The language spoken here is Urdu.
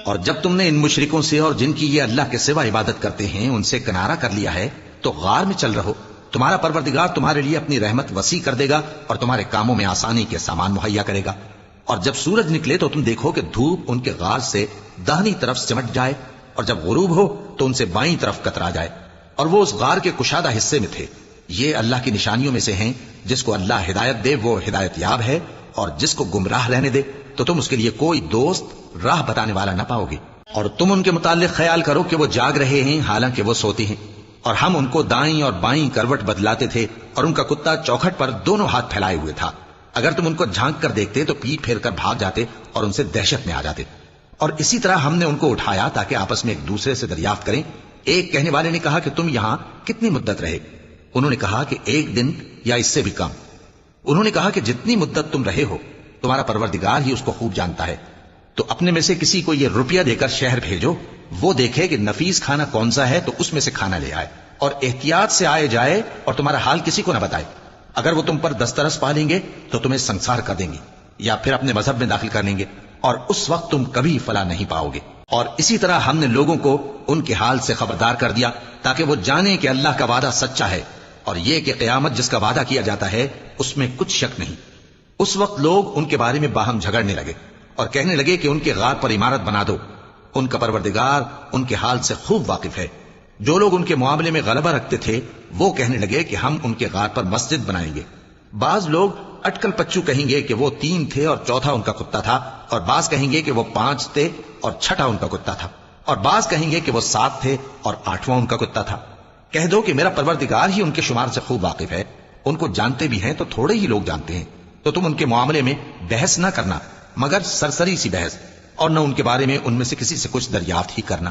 اور جب تم نے ان مشرکوں سے اور جن کی یہ اللہ کے سوا عبادت کرتے ہیں ان سے کنارہ کر لیا ہے تو غار میں چل رہو، تمہارا پروردگار تمہارے لیے اپنی رحمت وسیع کر دے گا اور تمہارے کاموں میں آسانی کے سامان مہیا کرے گا۔ اور جب سورج نکلے تو تم دیکھو کہ دھوپ ان کے غار سے داہنی طرف سمٹ جائے، اور جب غروب ہو تو ان سے بائیں طرف کترا جائے، اور وہ اس غار کے کشادہ حصے میں تھے۔ یہ اللہ کی نشانیوں میں سے ہیں، جس کو اللہ ہدایت دے وہ ہدایت یاب ہے، اور جس کو گمراہ رہنے دے تو تم اس کے لیے کوئی دوست راہ بتانے والا نہ پاؤ گے۔ اور تم ان کے متعلق خیال کرو کہ وہ جاگ رہے ہیں حالانکہ وہ سوتے ہیں، اور ہم ان کو دائیں اور بائیں کروٹ بدلاتے تھے، اور ان کا کتا چوکھٹ پر دونوں ہاتھ پھیلائے ہوئے تھا۔ اگر تم ان کو جھانک کر دیکھتے تو پیٹ پھیر کر بھاگ جاتے اور ان سے دہشت میں آ جاتے۔ اور اسی طرح ہم نے ان کو اٹھایا تاکہ آپس میں ایک دوسرے سے دریافت کریں۔ ایک کہنے والے نے کہا کہ تم یہاں کتنی مدت رہے؟ انہوں نے کہا کہ 1 دن یا اس سے بھی کم۔ انہوں نے کہا کہ جتنی مدت تم رہے ہو تمہارا پروردگار ہی اس کو خوب جانتا ہے، تو اپنے میں سے کسی کو یہ روپیہ دے کر شہر بھیجو، وہ دیکھے کہ نفیس کھانا کون سا ہے تو اس میں سے کھانا لے آئے، اور احتیاط سے آئے جائے اور تمہارا حال کسی کو نہ بتائے۔ اگر وہ تم پر دسترس پا لیں گے تو تمہیں سنسار کر دیں گے یا پھر اپنے مذہب میں داخل کر لیں گے، اور اس وقت تم کبھی فلاح نہیں پاؤ گے۔ اور اسی طرح ہم نے لوگوں کو ان کے حال سے خبردار کر دیا تاکہ وہ جانیں کہ اللہ کا وعدہ سچا ہے، اور یہ کہ قیامت جس کا وعدہ کیا جاتا ہے اس میں کچھ شک نہیں۔ اس وقت لوگ ان کے بارے میں باہم جھگڑنے لگے اور کہنے لگے کہ ان کے غار پر عمارت بنا دو۔ ان کا پروردگار ان کے حال سے خوب واقف ہے۔ جو لوگ ان کے معاملے میں غلبہ رکھتے تھے وہ کہنے لگے کہ ہم ان کے غار پر مسجد بنائیں گے۔ بعض لوگ اٹکل پچو کہیں گے کہ وہ 3 تھے اور چوتھا ان کا کتا تھا، اور بعض کہیں گے کہ وہ 5 تھے اور چھٹا ان کا کتا تھا، اور بعض کہیں گے کہ وہ 7 تھے اور 8واں ان کا کتا تھا۔ کہہ دو کہ میرا پروردگار ہی ان کے شمار سے خوب واقف ہے، ان کو جانتے بھی ہیں تو تھوڑے ہی لوگ جانتے ہیں۔ تو تم ان کے معاملے میں بحث نہ کرنا مگر سرسری سی بحث، اور نہ ان کے بارے میں ان میں سے کسی سے کچھ دریافت ہی کرنا۔